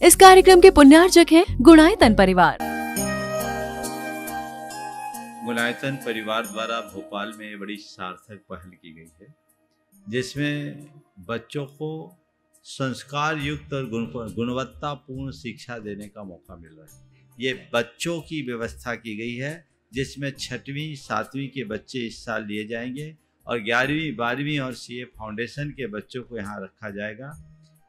इस कार्यक्रम के पुण्यार्चक हैं गुणायतन परिवार। गुणायतन परिवार द्वारा भोपाल में बड़ी सार्थक पहल की गई है, जिसमें बच्चों को संस्कार युक्त और गुणवत्तापूर्ण शिक्षा देने का मौका मिल रहा है। ये बच्चों की व्यवस्था की गई है, जिसमें 6वीं 7वीं के बच्चे इस साल लिए जाएंगे और 11वीं 12वीं और सीए फाउंडेशन के बच्चों को यहाँ रखा जाएगा।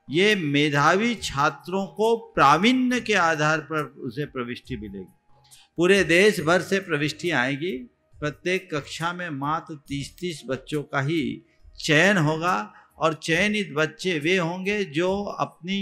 ये मेधावी छात्रों को प्रावीण्य के आधार पर उसे प्रविष्टि मिलेगी। पूरे देश भर से प्रविष्टियाँ आएगी। प्रत्येक कक्षा में मात्र 30-30 बच्चों का ही चयन होगा और चयनित बच्चे वे होंगे जो अपनी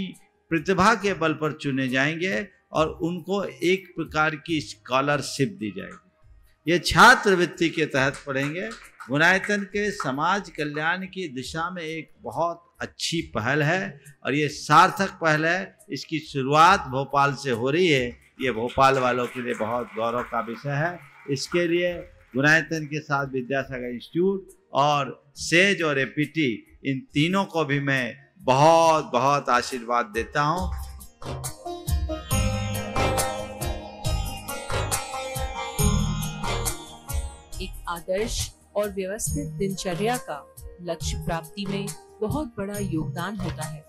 प्रतिभा के बल पर चुने जाएंगे और उनको एक प्रकार की स्कॉलरशिप दी जाएगी। ये छात्रवृत्ति के तहत पढ़ेंगे। गुणायतन के समाज कल्याण की दिशा में एक बहुत अच्छी पहल है और ये सार्थक पहल है। इसकी शुरुआत भोपाल से हो रही है। ये भोपाल वालों के लिए बहुत गौरव का विषय है। इसके लिए गुणायतन के साथ विद्यासागर इंस्टीट्यूट और सेज और एपीटी, इन तीनों को भी मैं बहुत बहुत आशीर्वाद देता हूँ। एक आदर्श और व्यवस्थित दिनचर्या का लक्ष्य प्राप्ति में बहुत बड़ा योगदान होता है।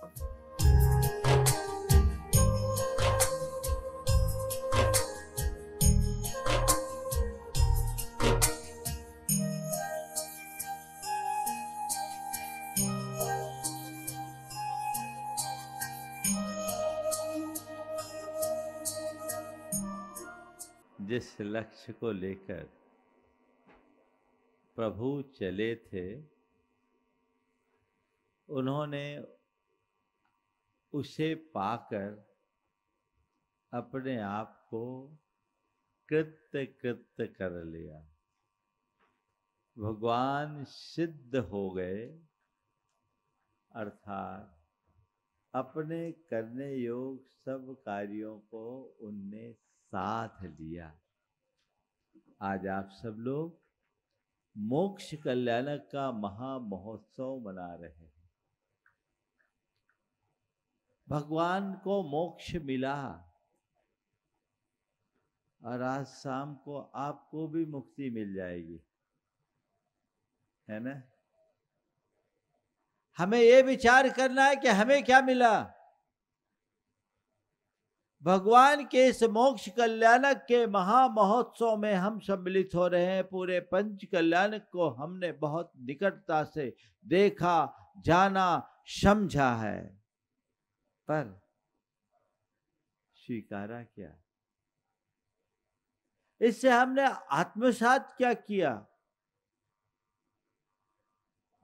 जिस लक्ष्य को लेकर प्रभु चले थे, उन्होंने उसे पाकर अपने आप को कृत्य कर लिया। भगवान सिद्ध हो गए, अर्थात अपने करने योग सब कार्यों को उनने साथ लिया। आज आप सब लोग मोक्ष कल्याणक का महा महोत्सव मना रहे हैं। भगवान को मोक्ष मिला और आज शाम को आपको भी मुक्ति मिल जाएगी, है ना? हमें ये विचार करना है कि हमें क्या मिला। भगवान के इस मोक्ष कल्याणक के महा महोत्सव में हम सम्मिलित हो रहे हैं। पूरे पंच कल्याणक को हमने बहुत निकटता से देखा, जाना, समझा है, पर स्वीकारा क्या? इससे हमने आत्मसात क्या किया?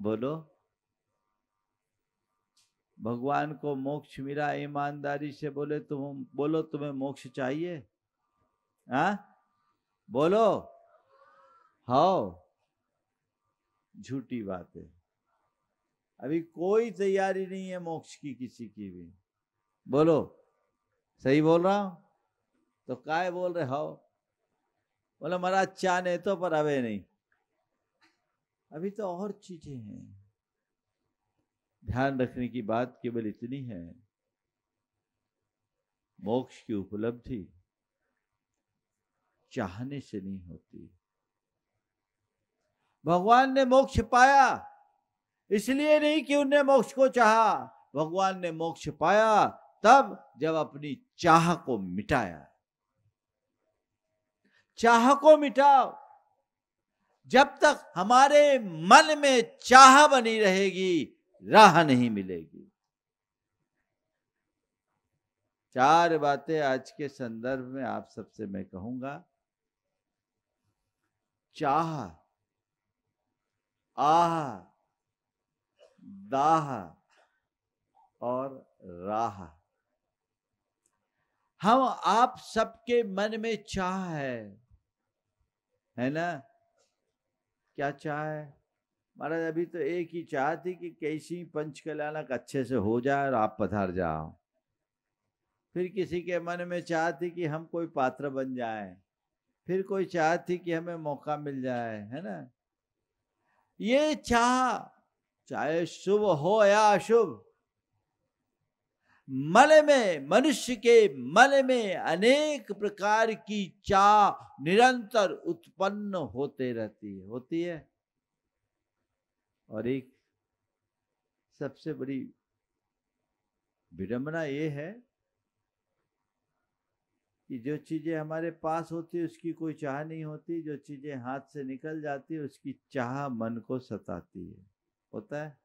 बोलो। भगवान को मोक्ष मिला, ईमानदारी से बोले, तुम बोलो तुम्हें मोक्ष चाहिए? हाँ बोलो। हाँ, झूठी बात है। अभी कोई तैयारी नहीं है मोक्ष की, किसी की भी। बोलो, सही बोल रहा हूं? तो काय बोल रहे हो? बोला महाराज चाहने तो, पर अबे नहीं। अभी तो और चीजें हैं। ध्यान रखने की बात केवल इतनी है, मोक्ष की उपलब्धि चाहने से नहीं होती। भगवान ने मोक्ष पाया इसलिए नहीं कि उन्हें मोक्ष को चाहा। भगवान ने मोक्ष पाया तब जब अपनी चाह को मिटाया। चाह को मिटाओ। जब तक हमारे मन में चाह बनी रहेगी, राह नहीं मिलेगी। 4 बातें आज के संदर्भ में आप सबसे मैं कहूंगा। चाह, आह, दाह और राह। हम आप सबके मन में चाह है ना? क्या चाह है महाराज? अभी तो एक ही चाह थी कि कैसी पंच कल्याणक अच्छे से हो जाए और आप पधार जाओ। फिर किसी के मन में चाह थी कि हम कोई पात्र बन जाए। फिर कोई चाह थी कि हमें मौका मिल जाए, है ना? ये चाह चाहे शुभ हो या अशुभ, मन में, मनुष्य के मन में अनेक प्रकार की चाह निरंतर उत्पन्न होते होती है। और एक सबसे बड़ी विडंबना ये है कि जो चीजें हमारे पास होती है उसकी कोई चाह नहीं होती, जो चीजें हाथ से निकल जाती है उसकी चाह मन को सताती है। होता है,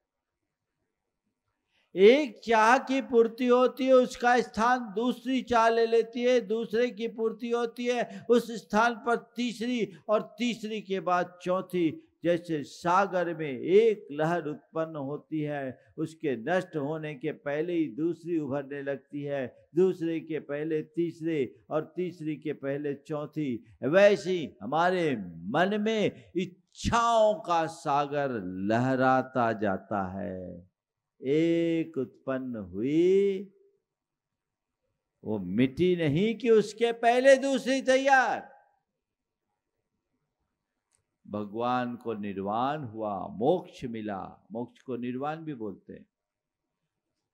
एक चाह की पूर्ति होती है, उसका स्थान दूसरी चाह ले लेती है, दूसरे की पूर्ति होती है, उस स्थान पर तीसरी, और तीसरी के बाद चौथी। जैसे सागर में एक लहर उत्पन्न होती है, उसके नष्ट होने के पहले ही दूसरी उभरने लगती है, दूसरे के पहले तीसरे, और तीसरी के पहले चौथी। वैसे ही हमारे मन में इच्छाओं का सागर लहराता जाता है। एक उत्पन्न हुई, वो मिटी नहीं कि उसके पहले दूसरी तैयार। भगवान को निर्वाण हुआ, मोक्ष मिला। मोक्ष को निर्वाण भी बोलते हैं।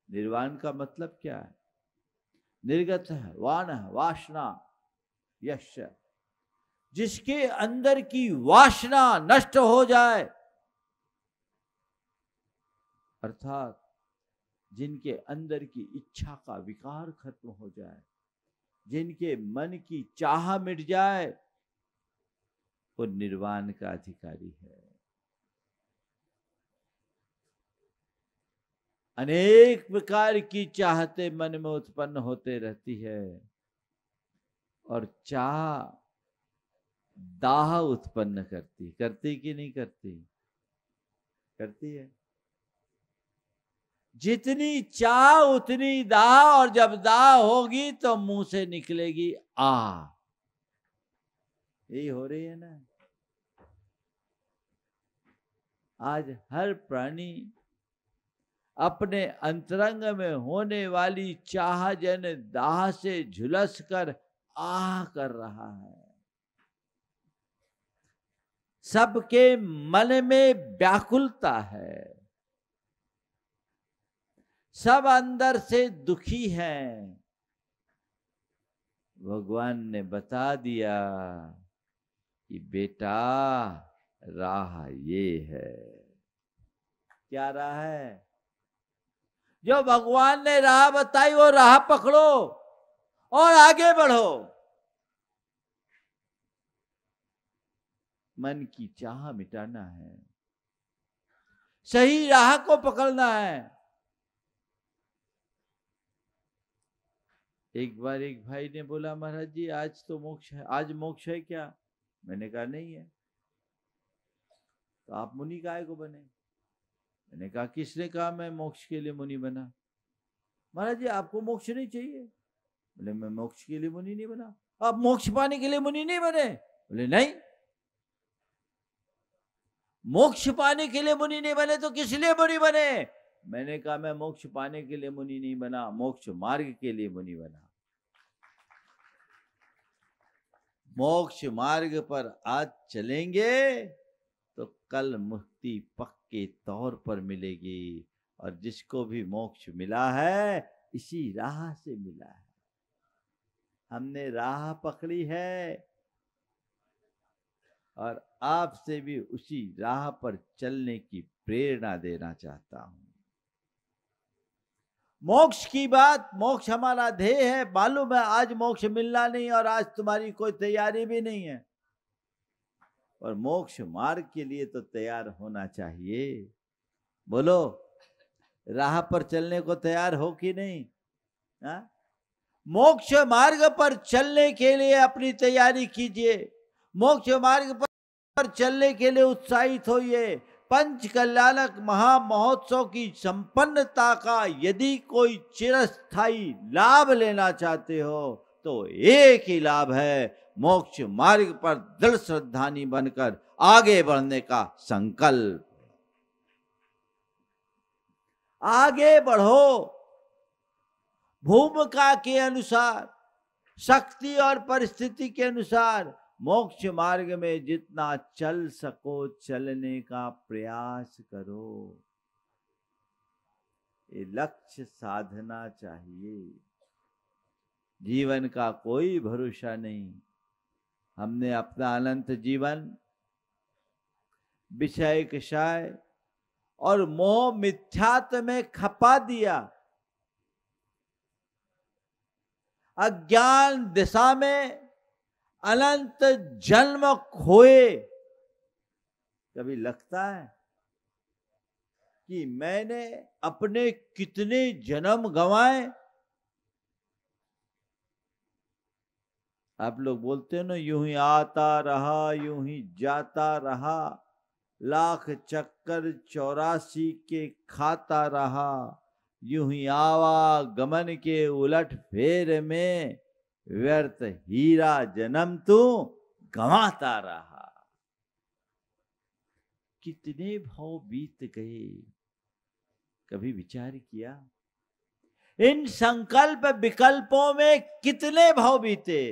निर्वाण का मतलब क्या है? निर्गत वाण वासना यश, जिसके अंदर की वासना नष्ट हो जाए, अर्थात जिनके अंदर की इच्छा का विकार खत्म हो जाए, जिनके मन की चाह मिट जाए, वो निर्वाण का अधिकारी है। अनेक प्रकार की चाहते मन में उत्पन्न होते रहती है, और चाह दाह उत्पन्न करती कि नहीं करती? करती है। जितनी चाह उतनी दाह, और जब दाह होगी तो मुंह से निकलेगी आ। यही हो रही है ना। आज हर प्राणी अपने अंतरंग में होने वाली चाह जन दाह से झुलस कर आह कर रहा है। सबके मन में व्याकुलता है, सब अंदर से दुखी हैं। भगवान ने बता दिया कि बेटा राह ये है। क्या राह है? जो भगवान ने राह बताई वो राह पकड़ो और आगे बढ़ो। मन की चाह मिटाना है, सही राह को पकड़ना है। एक बार एक भाई ने बोला, महाराज जी आज तो मोक्ष है, आज मोक्ष है क्या? मैंने कहा नहीं है। तो आप मुनि काहे को बने? मैंने कहा किसने कहा मैं मोक्ष के लिए मुनि बना? महाराज जी आपको मोक्ष नहीं चाहिए? बोले मैं मोक्ष के लिए मुनि नहीं बना। आप मोक्ष पाने के लिए मुनि नहीं बने? बोले नहीं। मोक्ष पाने के लिए मुनि नहीं बने तो किस लिए मुनि बने? मैंने कहा मैं मोक्ष पाने के लिए मुनि नहीं बना, मोक्ष मार्ग के लिए मुनि बना। मोक्ष मार्ग पर आज चलेंगे तो कल मुक्ति पक्के तौर पर मिलेगी। और जिसको भी मोक्ष मिला है इसी राह से मिला है। हमने राह पकड़ी है और आपसे भी उसी राह पर चलने की प्रेरणा देना चाहता हूं। मोक्ष की बात, मोक्ष हमारा ध्येय है, मालूम है आज मोक्ष मिलना नहीं और आज तुम्हारी कोई तैयारी भी नहीं है। और मोक्ष मार्ग के लिए तो तैयार होना चाहिए। बोलो राह पर चलने को तैयार हो कि नहीं? हा? मोक्ष मार्ग पर चलने के लिए अपनी तैयारी कीजिए। मोक्ष मार्ग पर चलने के लिए उत्साहित होइए। पंच कल्याणक महामहोत्सव की संपन्नता का यदि कोई चिरस्थायी लाभ लेना चाहते हो तो एक ही लाभ है, मोक्ष मार्ग पर दृढ़ श्रद्धानी बनकर आगे बढ़ने का संकल्प। आगे बढ़ो भूमिका के अनुसार, शक्ति और परिस्थिति के अनुसार। मोक्ष मार्ग में जितना चल सको चलने का प्रयास करो। ये लक्ष्य साधना चाहिए। जीवन का कोई भरोसा नहीं। हमने अपना अनंत जीवन विषय कषाय और मोह मिथ्यात्व में खपा दिया। अज्ञान दिशा में अनंत जन्म खोए। कभी लगता है कि मैंने अपने कितने जन्म गंवाए। आप लोग बोलते हो ना, यूं ही आता रहा यूं ही जाता रहा, लाख चक्कर 84 के खाता रहा, यूं ही आवागमन के उलट फेर में व्यर्थ हीरा जन्म तू गंवाता रहा। कितने भाव बीत गए, कभी विचार किया? इन संकल्प विकल्पों में कितने भाव बीते,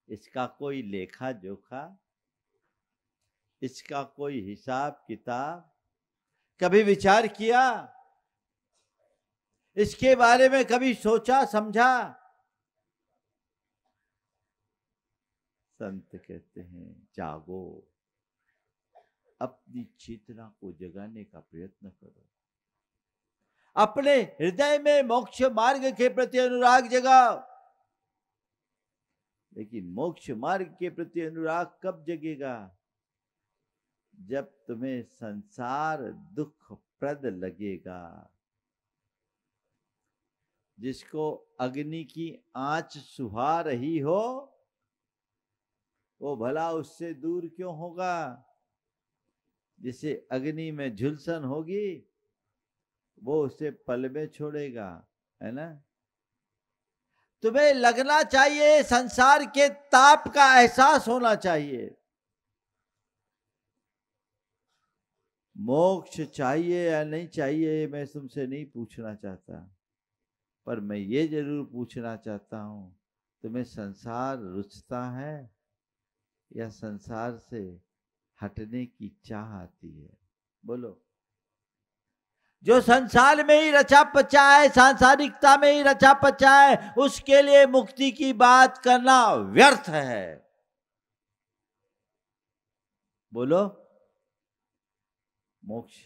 इसका कोई लेखा जोखा, इसका कोई हिसाब किताब कभी विचार किया? इसके बारे में कभी सोचा समझा? संत कहते हैं जागो, अपनी चेतना को जगाने का प्रयत्न करो, अपने हृदय में मोक्ष मार्ग के प्रति अनुराग जगाओ। लेकिन मोक्ष मार्ग के प्रति अनुराग कब जगेगा? जब तुम्हें संसार दुख प्रद लगेगा। जिसको अग्नि की आंच सुहा रही हो, वो भला उससे दूर क्यों होगा? जिसे अग्नि में झुलसन होगी, वो उसे पल में छोड़ेगा, है ना? तुम्हें लगना चाहिए, संसार के ताप का एहसास होना चाहिए। मोक्ष चाहिए या नहीं चाहिए मैं तुमसे नहीं पूछना चाहता, पर मैं ये जरूर पूछना चाहता हूं, तुम्हें संसार रुचता है या संसार से हटने की चाह आती है? बोलो। जो संसार में ही रचा पचा है, सांसारिकता में ही रचा पचा है, उसके लिए मुक्ति की बात करना व्यर्थ है। बोलो। मोक्ष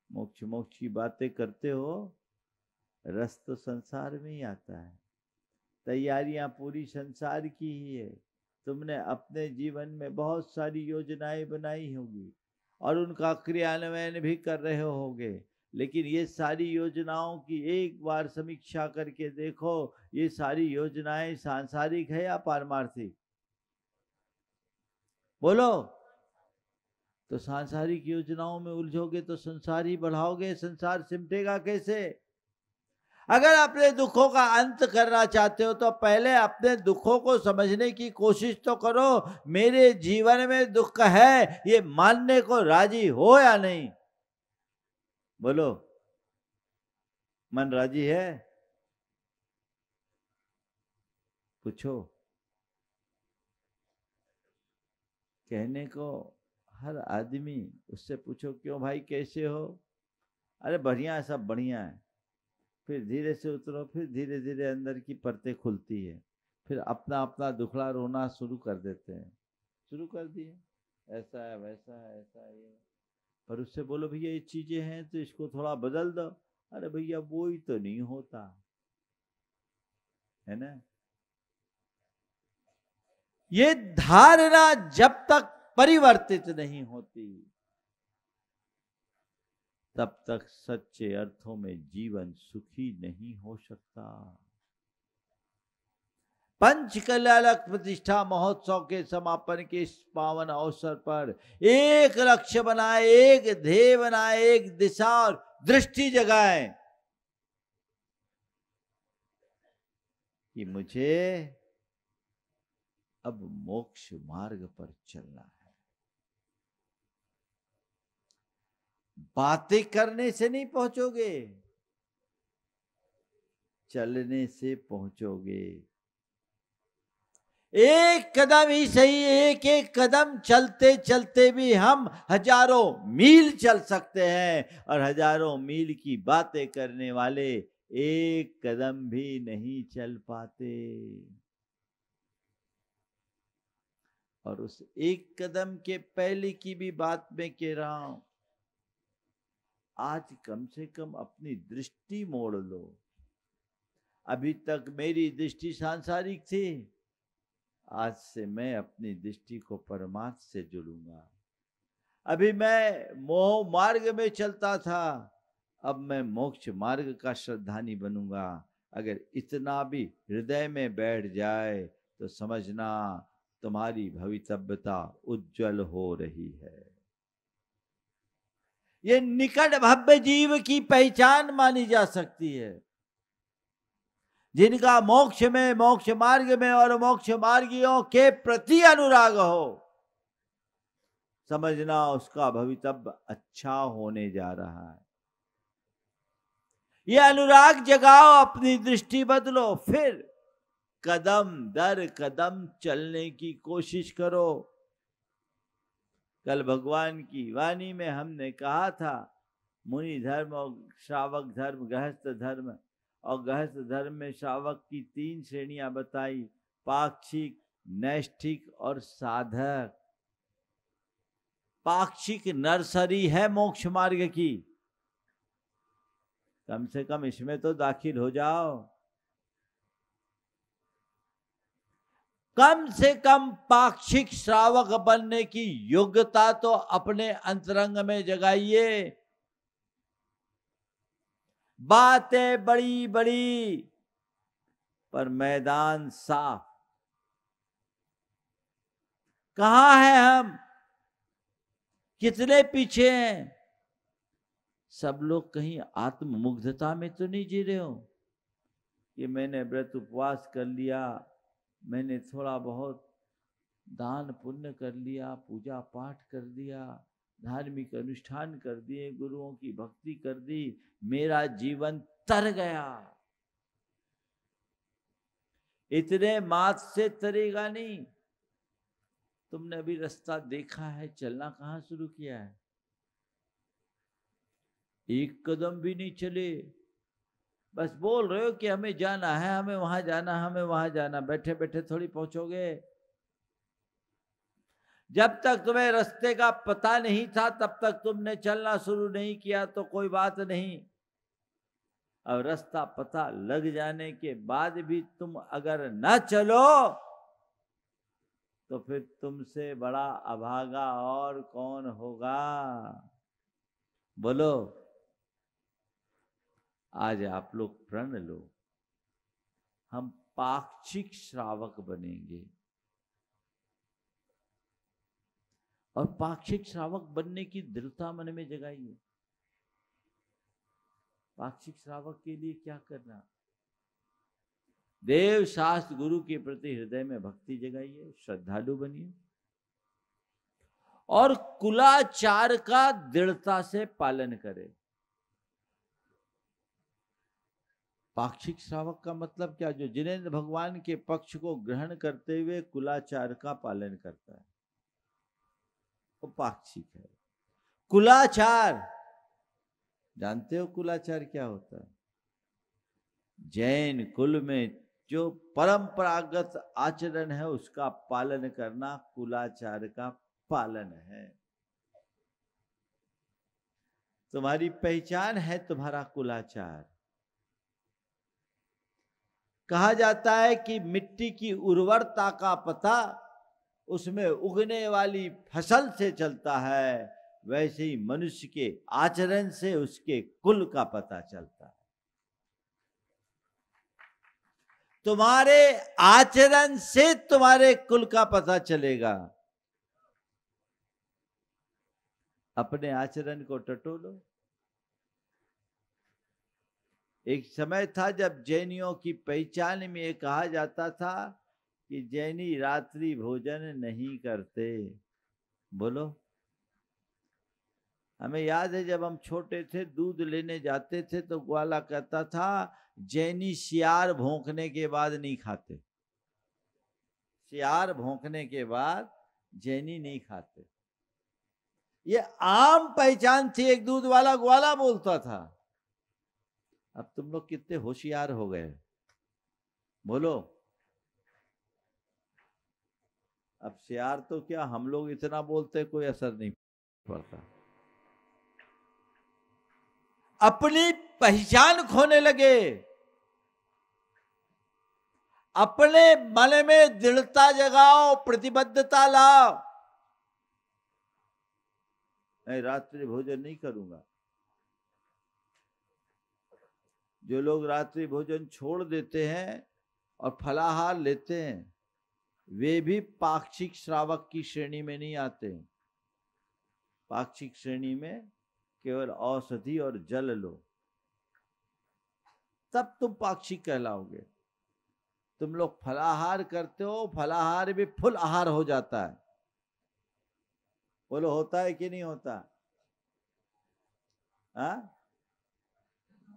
मोक्ष मोक्ष की बातें करते हो, रस तो संसार में ही आता है। तैयारियां पूरी संसार की ही है। तुमने अपने जीवन में बहुत सारी योजनाएं बनाई होंगी और उनका क्रियान्वयन भी कर रहे होंगे, लेकिन ये सारी योजनाओं की एक बार समीक्षा करके देखो, ये सारी योजनाएं सांसारिक है या पारमार्थिक? बोलो। तो सांसारिक योजनाओं में उलझोगे तो संसार ही बढ़ाओगे, संसार सिमटेगा कैसे? अगर अपने दुखों का अंत करना चाहते हो तो पहले अपने दुखों को समझने की कोशिश तो करो। मेरे जीवन में दुख है, ये मानने को राजी हो या नहीं? बोलो। मन राजी है? पूछो। कहने को हर आदमी, उससे पूछो क्यों भाई कैसे हो? अरे बढ़िया है, सब बढ़िया है। फिर धीरे से उतरो, फिर धीरे धीरे अंदर की परतें खुलती है, फिर अपना अपना दुखड़ा रोना शुरू कर देते हैं। शुरू कर दिए, ऐसा है वैसा है ऐसा है ये। पर उससे बोलो भैया ये चीजें हैं तो इसको थोड़ा बदल दो। अरे भैया वो ही तो नहीं होता है ना। ये धारणा जब तक परिवर्तित नहीं होती, तब तक सच्चे अर्थों में जीवन सुखी नहीं हो सकता। पंचकल्याणक प्रतिष्ठा महोत्सव के समापन के इस पावन अवसर पर एक लक्ष्य बनाए, एक ध्येय बनाए, एक दिशा और दृष्टि जगाए कि मुझे अब मोक्ष मार्ग पर चलना है। बातें करने से नहीं पहुंचोगे, चलने से पहुंचोगे। एक कदम ही सही, एक एक कदम चलते चलते भी हम हजारों मील चल सकते हैं, और हजारों मील की बातें करने वाले एक कदम भी नहीं चल पाते। और उस एक कदम के पहले की भी बात मैं कह रहा हूं, आज कम से कम अपनी दृष्टि मोड़ लो। अभी तक मेरी दृष्टि सांसारिक थी, आज से मैं अपनी दृष्टि को परमार्थ से जुड़ूंगा। अभी मैं मोह मार्ग में चलता था, अब मैं मोक्ष मार्ग का श्रद्धानी बनूंगा। अगर इतना भी हृदय में बैठ जाए तो समझना तुम्हारी भवितव्यता उज्जवल हो रही है। ये निकट भव्य जीव की पहचान मानी जा सकती है, जिनका मोक्ष में, मोक्ष मार्ग में और मोक्ष मार्गियों के प्रति अनुराग हो। समझना उसका भवितव्य अच्छा होने जा रहा है। ये अनुराग जगाओ, अपनी दृष्टि बदलो, फिर कदम दर कदम चलने की कोशिश करो। कल भगवान की वाणी में हमने कहा था, मुनि धर्म और श्रावक धर्म, गृहस्थ धर्म, और गृहस्थ धर्म में श्रावक की 3 श्रेणियां बताई, पाक्षिक, नैष्ठिक और साधक। पाक्षिक नर्सरी है मोक्ष मार्ग की, कम से कम इसमें तो दाखिल हो जाओ। कम से कम पाक्षिक श्रावक बनने की योग्यता तो अपने अंतरंग में जगाइए। बातें बड़ी बड़ी पर मैदान साफ। कहां हैं हम, कितने पीछे हैं? सब लोग कहीं आत्ममुग्धता में तो नहीं जी रहे हो कि मैंने व्रत उपवास कर लिया, मैंने थोड़ा बहुत दान पुण्य कर लिया, पूजा पाठ कर दिया, धार्मिक अनुष्ठान कर दिए, गुरुओं की भक्ति कर दी, मेरा जीवन तर गया। इतने मात से तरेगा नहीं। तुमने अभी रास्ता देखा है, चलना कहाँ शुरू किया है? एक कदम भी नहीं चले, बस बोल रहे हो कि हमें जाना है, हमें वहां जाना, हमें वहां जाना। बैठे बैठे थोड़ी पहुंचोगे। जब तक तुम्हें रास्ते का पता नहीं था, तब तक तुमने चलना शुरू नहीं किया तो कोई बात नहीं। अब रास्ता पता लग जाने के बाद भी तुम अगर न चलो तो फिर तुमसे बड़ा अभागा और कौन होगा? बोलो। आज आप लोग प्रण लो, हम पाक्षिक श्रावक बनेंगे। और पाक्षिक श्रावक बनने की दृढ़ता मन में जगाइए। पाक्षिक श्रावक के लिए क्या करना? देव शास्त्र गुरु के प्रति हृदय में भक्ति जगाइए, श्रद्धालु बनिए, और कुलाचार का दृढ़ता से पालन करें। पाक्षिक श्रावक का मतलब क्या? जो जिनेंद्र भगवान के पक्ष को ग्रहण करते हुए कुलाचार का पालन करता है, वो पाक्षिक है। कुलाचार जानते हो कुलाचार क्या होता है? जैन कुल में जो परंपरागत आचरण है उसका पालन करना कुलाचार का पालन है। तुम्हारी पहचान है तुम्हारा कुलाचार। कहा जाता है कि मिट्टी की उर्वरता का पता उसमें उगने वाली फसल से चलता है, वैसे ही मनुष्य के आचरण से उसके कुल का पता चलता है। तुम्हारे आचरण से तुम्हारे कुल का पता चलेगा। अपने आचरण को टटोलो। एक समय था जब जैनियों की पहचान में ये कहा जाता था कि जैनी रात्रि भोजन नहीं करते। बोलो। हमें याद है जब हम छोटे थे, दूध लेने जाते थे तो ग्वाला कहता था जैनी सियार भौंकने के बाद नहीं खाते। सियार भौंकने के बाद जैनी नहीं खाते। ये आम पहचान थी। एक दूध वाला ग्वाला बोलता था। अब तुम लोग कितने होशियार हो गए, बोलो। अब सियार तो क्या, हम लोग इतना बोलते कोई असर नहीं पड़ता। अपनी पहचान खोने लगे, अपने मन में दृढ़ता जगाओ, प्रतिबद्धता लाओ। मैं रात्रि भोजन नहीं करूंगा। जो लोग रात्रि भोजन छोड़ देते हैं और फलाहार लेते हैं, वे भी पाक्षिक श्रावक की श्रेणी में नहीं आते। पाक्षिक श्रेणी में केवल औषधि और जल लो, तब तुम पाक्षिक कहलाओगे। तुम लोग फलाहार करते हो, फलाहार भी फुल आहार हो जाता है। बोलो, होता है कि नहीं होता? हाँ,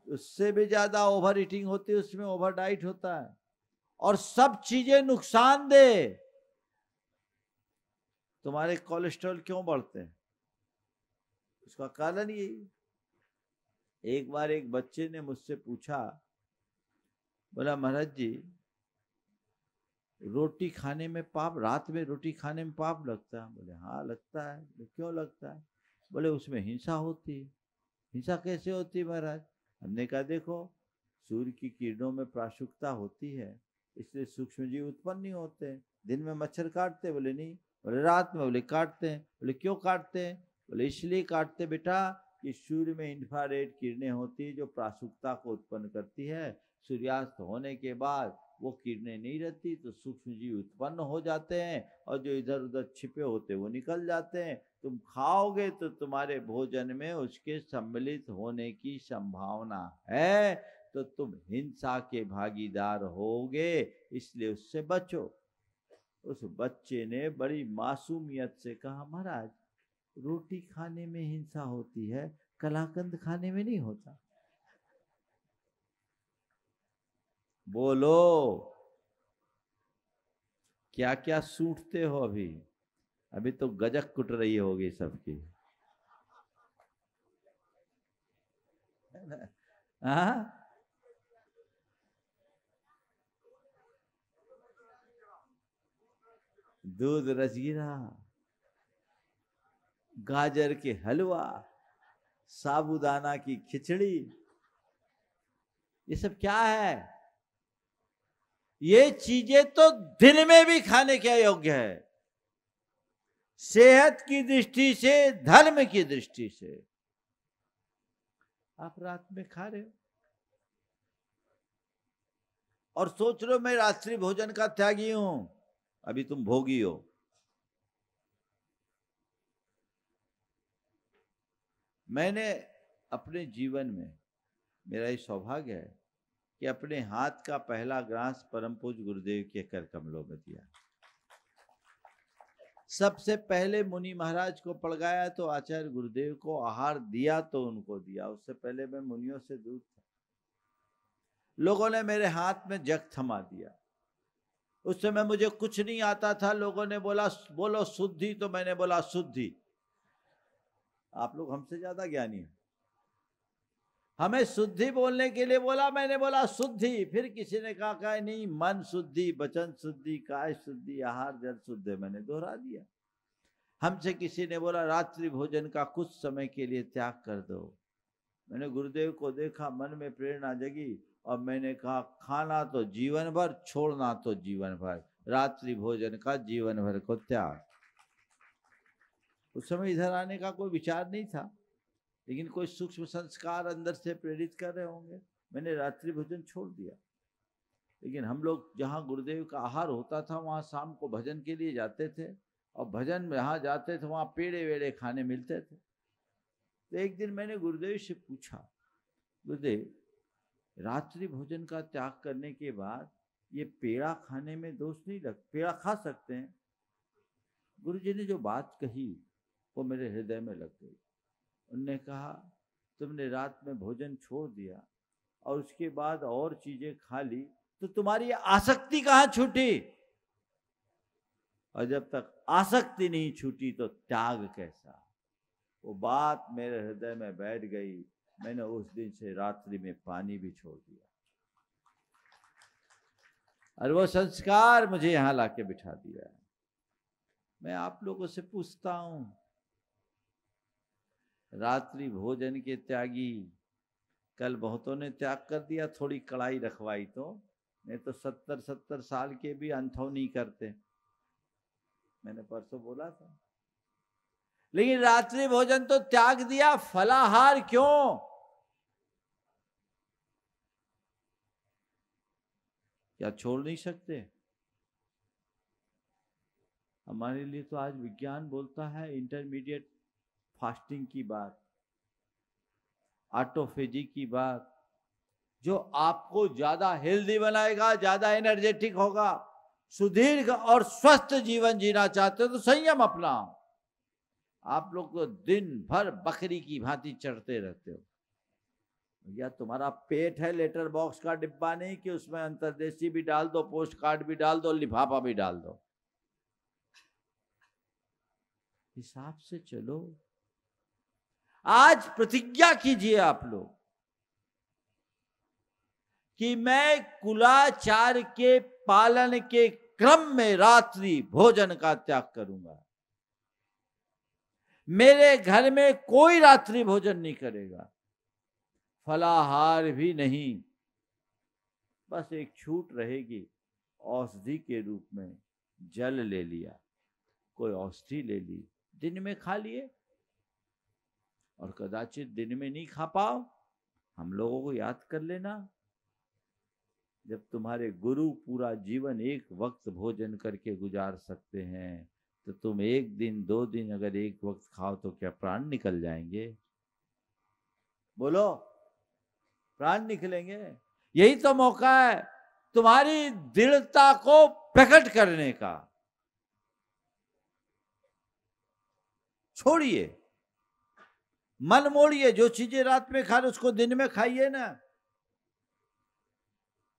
उससे भी ज्यादा ओवर ईटिंग होती है, उसमें ओवर डाइट होता है, और सब चीजें नुकसानदेह। तुम्हारे कोलेस्ट्रॉल क्यों बढ़ते हैं? उसका कारण यही। एक बार एक बच्चे ने मुझसे पूछा, बोला महाराज जी, रोटी खाने में पाप, रात में रोटी खाने में पाप लगता है? बोले हाँ लगता है। बोले क्यों लगता है? बोले उसमें हिंसा होती है। हिंसा कैसे होती है महाराज? हमने कहा देखो, सूर्य की किरणों में प्राशुकता होती है, इसलिए सूक्ष्म जीव उत्पन्न नहीं होते। दिन में मच्छर काटते? बोले नहीं। बोले रात में? बोले काटते हैं। बोले क्यों काटते हैं? बोले इसलिए काटते बेटा कि सूर्य में इंफ्रारेड किरणें होती है जो प्राशुकता को उत्पन्न करती है। सूर्यास्त होने के बाद वो किरणें नहीं रहती तो सूक्ष्म जीव उत्पन्न हो जाते हैं, और जो इधर उधर छिपे होते वो निकल जाते हैं। तुम खाओगे तो तुम्हारे भोजन में उसके सम्मिलित होने की संभावना है, तो तुम हिंसा के भागीदार होगे, इसलिए उससे बचो। उस बच्चे ने बड़ी मासूमियत से कहा, महाराज रोटी खाने में हिंसा होती है, कलाकंद खाने में नहीं होता। बोलो, क्या क्या सूटते हो? अभी तो गजक कुट रही होगी सबकी। हाँ, दूध रसगीरा, गाजर के हलवा, साबूदाना की खिचड़ी, ये सब क्या है? ये चीजें तो दिन में भी खाने के योग्य है, सेहत की दृष्टि से, धर्म की दृष्टि से। आप रात में खा रहे हो और सोच रहे हो मैं रात्रि भोजन का त्यागी हूं। अभी तुम भोगी हो। मैंने अपने जीवन में, मेरा ये सौभाग्य है कि अपने हाथ का पहला ग्रास परम पूज्य गुरुदेव के कर कमलों में दिया। सबसे पहले मुनि महाराज को पड़गाया तो आचार्य गुरुदेव को आहार दिया तो उनको दिया। उससे पहले मैं मुनियों से दूर था। लोगों ने मेरे हाथ में जग थमा दिया। उस समय मुझे कुछ नहीं आता था। लोगों ने बोला बोलो शुद्धि, तो मैंने बोला शुद्धि। आप लोग हमसे ज्यादा ज्ञानी हैं। हमें शुद्धि बोलने के लिए बोला, मैंने बोला शुद्धि। फिर किसी ने कहा नहीं, मन शुद्धि, वचन शुद्धि, काय शुद्धि, आहार जल शुद्ध, मैंने दोहरा दिया। हमसे किसी ने बोला रात्रि भोजन का कुछ समय के लिए त्याग कर दो। मैंने गुरुदेव को देखा, मन में प्रेरणा जगी और मैंने कहा खाना तो जीवन भर, छोड़ना तो जीवन भर, रात्रि भोजन का जीवन भर को त्याग। उस समय इधर आने का कोई विचार नहीं था, लेकिन कोई सूक्ष्म संस्कार अंदर से प्रेरित कर रहे होंगे। मैंने रात्रि भोजन छोड़ दिया। लेकिन हम लोग जहाँ गुरुदेव का आहार होता था वहाँ शाम को भजन के लिए जाते थे, और भजन में जहाँ जाते थे वहाँ पेड़े वेड़े खाने मिलते थे। तो एक दिन मैंने गुरुदेव से पूछा, गुरुदेव रात्रि भोजन का त्याग करने के बाद ये पेड़ा खाने में दोष नहीं लगता? पेड़ा खा सकते हैं? गुरुजी ने जो बात कही वो मेरे हृदय में लग गई। उन्होंने कहा तुमने रात में भोजन छोड़ दिया और उसके बाद और चीजें खा ली, तो तुम्हारी आसक्ति कहाँ छूटी? और जब तक आसक्ति नहीं छूटी तो त्याग कैसा। वो बात मेरे हृदय में बैठ गई। मैंने उस दिन से रात्रि में पानी भी छोड़ दिया और वो संस्कार मुझे यहाँ लाके बिठा दिया है। मैं आप लोगों से पूछता हूं, रात्रि भोजन के त्यागी, कल बहुतों ने त्याग कर दिया, थोड़ी कड़ाई रखवाई तो, नहीं तो 70-70 साल के भी अनथो नहीं करते। मैंने परसों बोला था। लेकिन रात्रि भोजन तो त्याग दिया, फलाहार क्यों? क्या छोड़ नहीं सकते? हमारे लिए तो आज विज्ञान बोलता है इंटरमीडिएट फास्टिंग की बात, ऑटोफेजी की बात, जो आपको ज्यादा हेल्दी बनाएगा, ज्यादा एनर्जेटिक होगा। सुदीर्घ और स्वस्थ जीवन जीना चाहते हो तो संयम अपनाओ। आप लोग तो दिन भर बकरी की भांति चढ़ते रहते हो। या तुम्हारा पेट है लेटर बॉक्स का डिब्बा नहीं कि उसमें अंतर्देशी भी डाल दो, पोस्ट कार्ड भी डाल दो, लिफाफा भी डाल दो। हिसाब से चलो। आज प्रतिज्ञा कीजिए आप लोग कि मैं कुलाचार के पालन के क्रम में रात्रि भोजन का त्याग करूंगा। मेरे घर में कोई रात्रि भोजन नहीं करेगा, फलाहार भी नहीं। बस एक छूट रहेगी, औषधि के रूप में जल ले लिया, कोई औषधि ले ली, दिन में खा लिए, और कदाचित दिन में नहीं खा पाओ, हम लोगों को याद कर लेना। जब तुम्हारे गुरु पूरा जीवन एक वक्त भोजन करके गुजार सकते हैं, तो तुम एक दिन 2 दिन अगर एक वक्त खाओ तो क्या प्राण निकल जाएंगे? बोलो, प्राण निकलेंगे। यही तो मौका है तुम्हारी दृढ़ता को प्रकट करने का। छोड़िए, मन मोड़िए। जो चीजें रात में खा रहे उसको दिन में खाइए ना।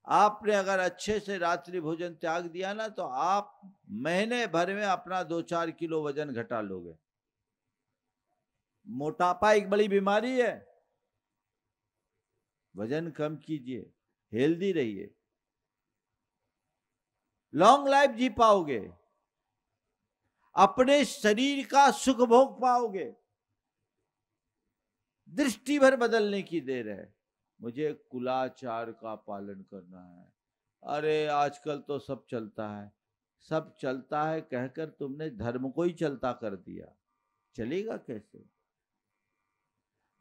आपने अगर अच्छे से रात्रि भोजन त्याग दिया ना, तो आप महीने भर में अपना 2-4 किलो वजन घटा लोगे। मोटापा एक बड़ी बीमारी है। वजन कम कीजिए, हेल्दी रहिए, लॉन्ग लाइफ जी पाओगे, अपने शरीर का सुख भोग पाओगे। दृष्टि भर बदलने की देर है। मुझे कुलाचार का पालन करना है। अरे आजकल तो सब चलता है, सब चलता है कहकर तुमने धर्म को ही चलता कर दिया। चलेगा कैसे?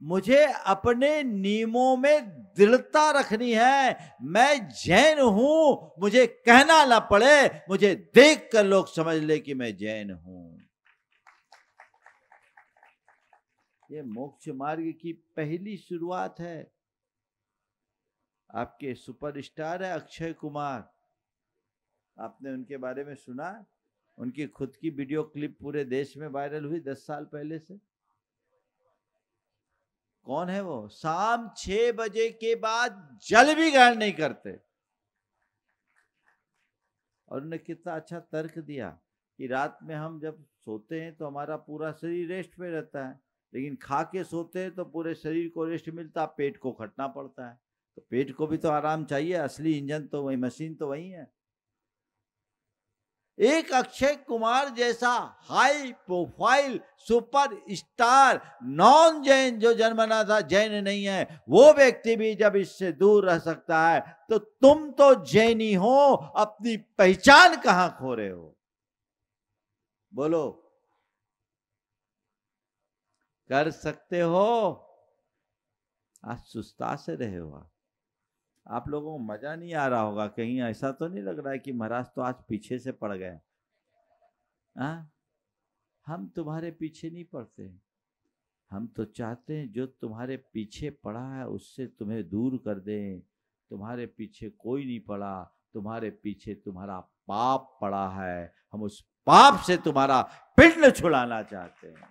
मुझे अपने नियमों में दृढ़ता रखनी है। मैं जैन हूं, मुझे कहना ना पड़े, मुझे देखकर लोग समझ ले कि मैं जैन हूं। ये मोक्ष मार्ग की पहली शुरुआत है। आपके सुपरस्टार है अक्षय कुमार, आपने उनके बारे में सुना? उनकी खुद की वीडियो क्लिप पूरे देश में वायरल हुई 10 साल पहले से। कौन है वो? शाम 6 बजे के बाद जल भी ग्रहण नहीं करते। और उन्होंने कितना अच्छा तर्क दिया कि रात में हम जब सोते हैं तो हमारा पूरा शरीर रेस्ट पे रहता है, लेकिन खा के सोते हैं तो पूरे शरीर को रेस्ट मिलता, पेट को खटना पड़ता है। तो पेट को भी तो आराम चाहिए। असली इंजन तो वही, मशीन तो वही है। एक अक्षय कुमार जैसा high profile super star non Jain जो जन्मना था, जैन नहीं है, वो व्यक्ति भी जब इससे दूर रह सकता है, तो तुम तो जैनी हो, अपनी पहचान कहां खो रहे हो? बोलो, कर सकते हो? आज सुस्ता से रहे हो। आप लोगों को मजा नहीं आ रहा होगा। कहीं ऐसा तो नहीं लग रहा है कि महाराज तो आज पीछे से पड़ गए? हम तुम्हारे पीछे नहीं पड़ते। हम तो चाहते हैं जो तुम्हारे पीछे पड़ा है उससे तुम्हें दूर कर दें। तुम्हारे पीछे कोई नहीं पड़ा, तुम्हारे पीछे तुम्हारा पाप पड़ा है। हम उस पाप से तुम्हारा पिंड छुड़ाना चाहते हैं।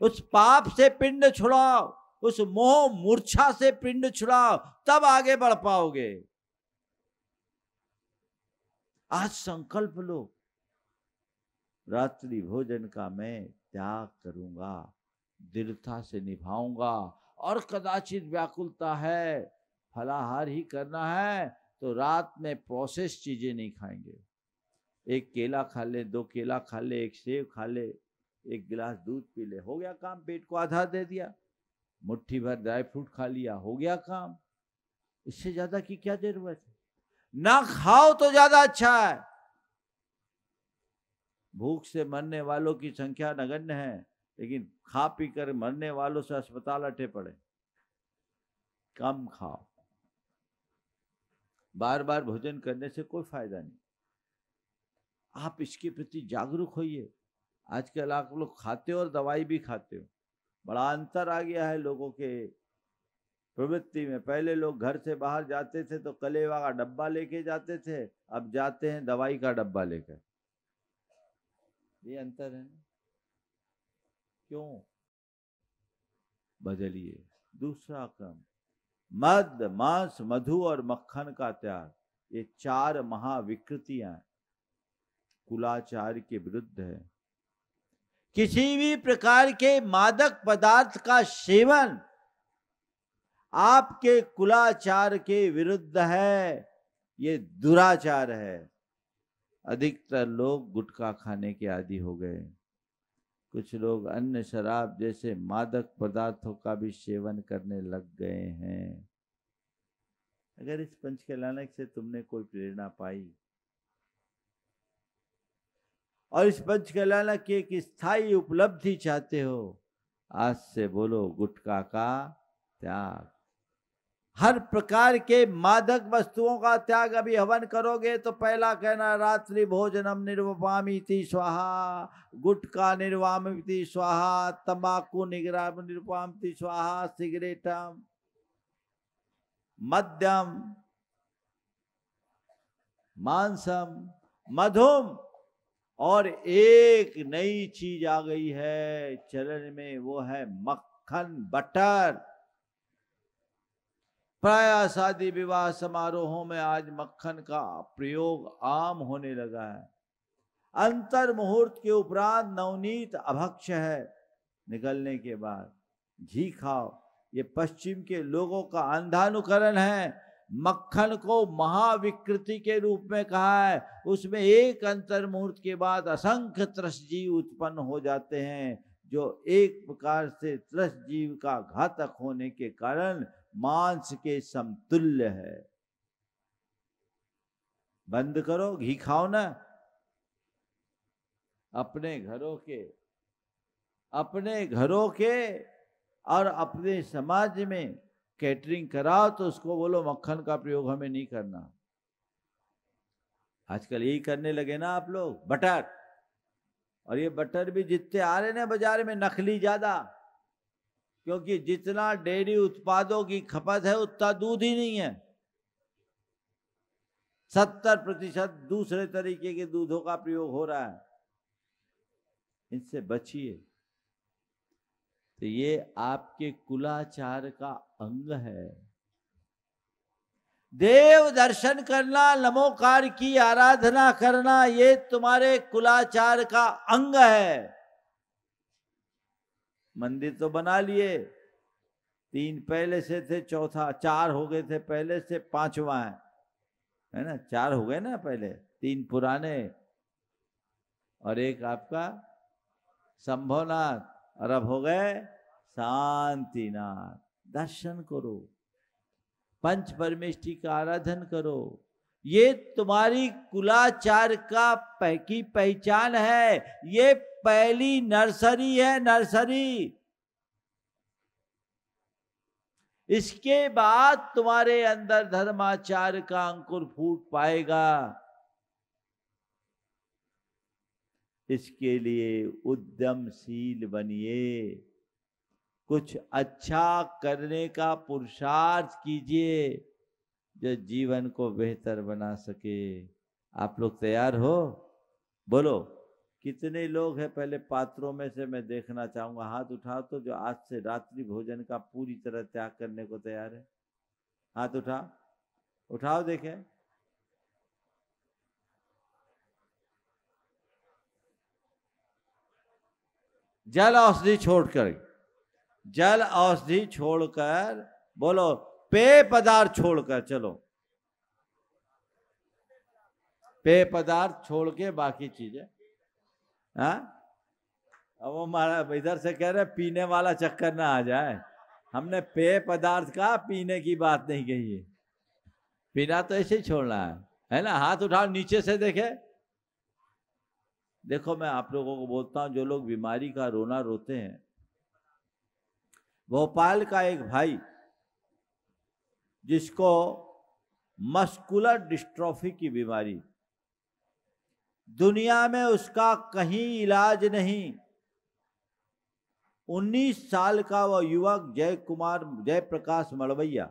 उस पाप से पिंड छुड़ाओ, उस मोह मूर्छा से पिंड छुड़ाओ, तब आगे बढ़ पाओगे। आज संकल्प लो, रात्रि भोजन का मैं त्याग करूंगा, दृढ़ता से निभाऊंगा। और कदाचित व्याकुलता है, फलाहार ही करना है, तो रात में प्रोसेस चीजें नहीं खाएंगे। एक केला खा ले, 2 केला खा ले, एक सेब खा ले, 1 गिलास दूध पी ले, हो गया काम, पेट को आधार दे दिया। मुट्ठी भर ड्राई फ्रूट खा लिया, हो गया काम। इससे ज्यादा की क्या जरूरत है? ना खाओ तो ज्यादा अच्छा है। भूख से मरने वालों की संख्या नगण्य है, लेकिन खा पी कर मरने वालों से अस्पताल अटे पड़े। कम खाओ, बार बार भोजन करने से कोई फायदा नहीं। आप इसके प्रति जागरूक होइए। आजकल आप लोग खाते हो और दवाई भी खाते हो। बड़ा अंतर आ गया है लोगों के प्रवृत्ति में। पहले लोग घर से बाहर जाते थे तो कलेवा का डब्बा लेके जाते थे, अब जाते हैं दवाई का डब्बा लेकर। ये अंतर है ना? क्यों? बदलिए। दूसरा क्रम, मद, मांस, मधु और मक्खन का त्याग। ये 4 महाविकृतियां कुलाचार के विरुद्ध है। किसी भी प्रकार के मादक पदार्थ का सेवन आपके कुलाचार के विरुद्ध है, ये दुराचार है। अधिकतर लोग गुटखा खाने के आदी हो गए। कुछ लोग अन्य शराब जैसे मादक पदार्थों का भी सेवन करने लग गए हैं। अगर इस पंचकल्याणक से तुमने कोई प्रेरणा पाई और इस पंचकल्याणक की एक स्थायी उपलब्धि चाहते हो, आज से बोलो गुटखा का त्याग। हर प्रकार के मादक वस्तुओं का त्याग। अभी हवन करोगे तो पहला कहना, रात्रि भोजनम निर्वपामीति स्वाहा, गुटखा निर्वामीति स्वाहा, तंबाकू निर्वामीति स्वाहा, सिगरेटम, मद्यम, मांसम, मधुम, और एक नई चीज आ गई है चलन में, वो है मक्खन, बटर। प्राय शादी विवाह समारोहों में आज मक्खन का प्रयोग आम होने लगा है। अंतर मुहूर्त के उपरांत नवनीत अभक्ष है, निकलने के बाद घी खाओ। ये पश्चिम के लोगों का अंधानुकरण है। मक्खन को महाविकृति के रूप में कहा है। उसमें एक अंतर मुहूर्त के बाद असंख्य त्रसजीव उत्पन्न हो जाते हैं, जो एक प्रकार से त्रसजीव का घातक होने के कारण मांस के समतुल्य है। बंद करो, घी खाओ ना। अपने घरों के और अपने समाज में कैटरिंग कराओ तो उसको बोलो मक्खन का प्रयोग हमें नहीं करना। आजकल यही करने लगे ना आप लोग, बटर। और ये बटर भी जितने आ रहे ना बाजार में, नकली ज्यादा, क्योंकि जितना डेयरी उत्पादों की खपत है उतना दूध ही नहीं है। 70% दूसरे तरीके के दूधों का प्रयोग हो रहा है। इनसे बचिए। तो ये आपके कुलाचार का अंग है। देव दर्शन करना, नमोकार की आराधना करना, ये तुम्हारे कुलाचार का अंग है। मंदिर तो बना लिए, 3 पहले से थे, चौथा 4 हो गए थे पहले से, 5वां है ना। 4 हो गए ना पहले, 3 पुराने और एक आपका शंभोनाथ, और अब हो गए शांतिनाथ। दर्शन करो, पंच परमेष्टि का आराधन करो। ये तुम्हारी कुलाचार की पहचान है। ये पहली नर्सरी है, नर्सरी। इसके बाद तुम्हारे अंदर धर्माचार का अंकुर फूट पाएगा। इसके लिए उद्यमशील बनिए, कुछ अच्छा करने का पुरुषार्थ कीजिए जो जीवन को बेहतर बना सके। आप लोग तैयार हो? बोलो कितने लोग हैं? पहले पात्रों में से मैं देखना चाहूंगा, हाथ उठाओ तो जो आज से रात्रि भोजन का पूरी तरह त्याग करने को तैयार है। हाथ उठाओ, उठाओ, देखें। जल औषधि छोड़कर, जल औषधि छोड़कर, बोलो पेय पदार्थ छोड़कर, चलो पेय पदार्थ छोड़ के बाकी चीजें। हाँ, अब वो हमारा इधर से कह रहे पीने वाला चक्कर ना आ जाए। हमने पेय पदार्थ का पीने की बात नहीं कही है। पीना तो ऐसे ही छोड़ना है ना। हाथ उठाओ, नीचे से देखे। देखो मैं आप लोगों को बोलता हूं, जो लोग बीमारी का रोना रोते हैं, भोपाल का एक भाई जिसको मस्कुलर डिस्ट्रॉफी की बीमारी, दुनिया में उसका कहीं इलाज नहीं। 19 साल का वो युवक जयप्रकाश मड़वैया,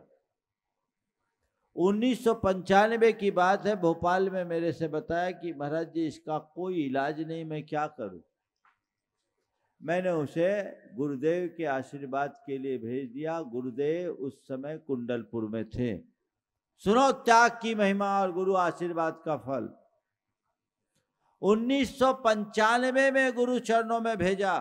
1995 की बात है, भोपाल में मेरे से बताया कि महाराज जी इसका कोई इलाज नहीं, मैं क्या करूं। मैंने उसे गुरुदेव के आशीर्वाद के लिए भेज दिया। गुरुदेव उस समय कुंडलपुर में थे। सुनो त्याग की महिमा और गुरु आशीर्वाद का फल। 1995 में गुरु चरणों में भेजा।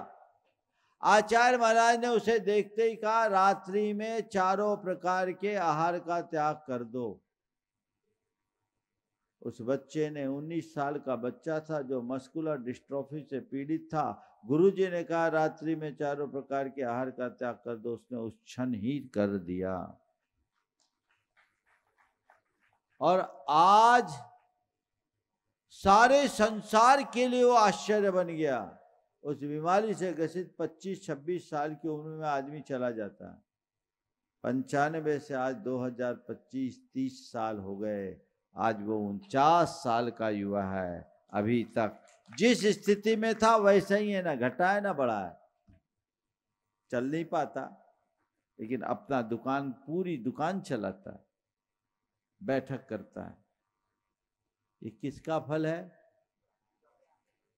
आचार्य महाराज ने उसे देखते ही कहा, रात्रि में चारों प्रकार के आहार का त्याग कर दो। उस बच्चे ने, 19 साल का बच्चा था जो मस्कुलर डिस्ट्रॉफी से पीड़ित था, गुरुजी ने कहा रात्रि में चारों प्रकार के आहार का त्याग कर दो। उसने उस क्षण ही कर दिया और आज सारे संसार के लिए वो आश्चर्य बन गया। उस बीमारी से ग्रसित 25-26 साल की उम्र में आदमी चला जाता है। 95 से आज 2025 30 साल हो गए। आज वो 49 साल का युवा है। अभी तक जिस स्थिति में था वैसा ही है, ना घटा है ना बढ़ा है। चल नहीं पाता लेकिन अपना दुकान, पूरी दुकान चलाता है, बैठक करता है। ये किसका फल है?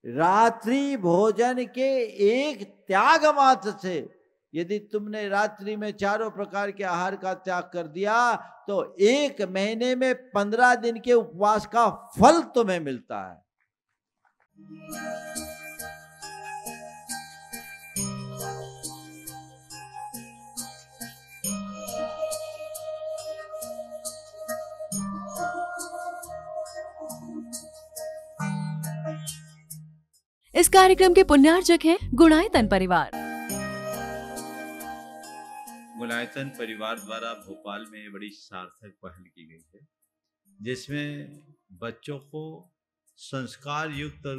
रात्रि भोजन के एक त्याग मात्र से यदि तुमने रात्रि में चारों प्रकार के आहार का त्याग कर दिया तो 1 महीने में 15 दिन के उपवास का फल तुम्हें मिलता है। इस कार्यक्रम के पुण्यार्जक हैं गुणायतन परिवार। गुणायतन परिवार द्वारा भोपाल में बड़ी सार्थक पहल की गई है, जिसमें बच्चों को संस्कार युक्त और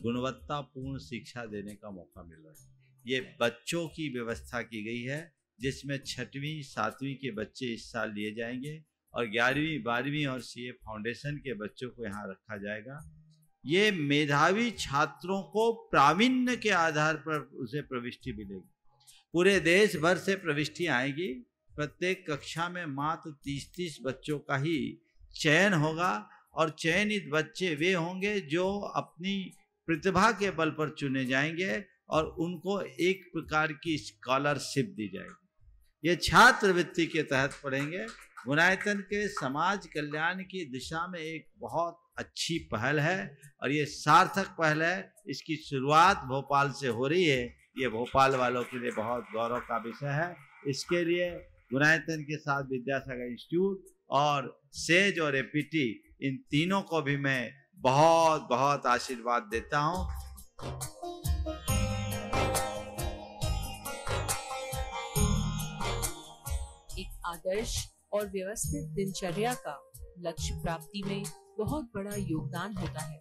गुणवत्तापूर्ण शिक्षा देने का मौका मिल रहा है। ये बच्चों की व्यवस्था की गई है, जिसमें 6वीं 7वीं के बच्चे इस साल लिए जाएंगे और 11वीं 12वीं और CA फाउंडेशन के बच्चों को यहाँ रखा जाएगा। ये मेधावी छात्रों को प्रावीण्य के आधार पर उसे प्रविष्टि मिलेगी। पूरे देश भर से प्रविष्टि आएगी। प्रत्येक कक्षा में मात्र 30-30 बच्चों का ही चयन होगा और चयनित बच्चे वे होंगे जो अपनी प्रतिभा के बल पर चुने जाएंगे और उनको एक प्रकार की स्कॉलरशिप दी जाएगी। ये छात्रवृत्ति के तहत पढ़ेंगे। गुणायतन के समाज कल्याण की दिशा में एक बहुत अच्छी पहल है और ये सार्थक पहल है। इसकी शुरुआत भोपाल से हो रही है। ये भोपाल वालों के लिए बहुत गौरव का विषय है। इसके लिए गुणायतन के साथ विद्यासागर इंस्टीट्यूट और सेज और APT, इन तीनों को भी मैं बहुत बहुत आशीर्वाद देता हूँ। एक आदर्श और व्यवस्थित दिनचर्या का लक्ष्य प्राप्ति में बहुत बड़ा योगदान होता है।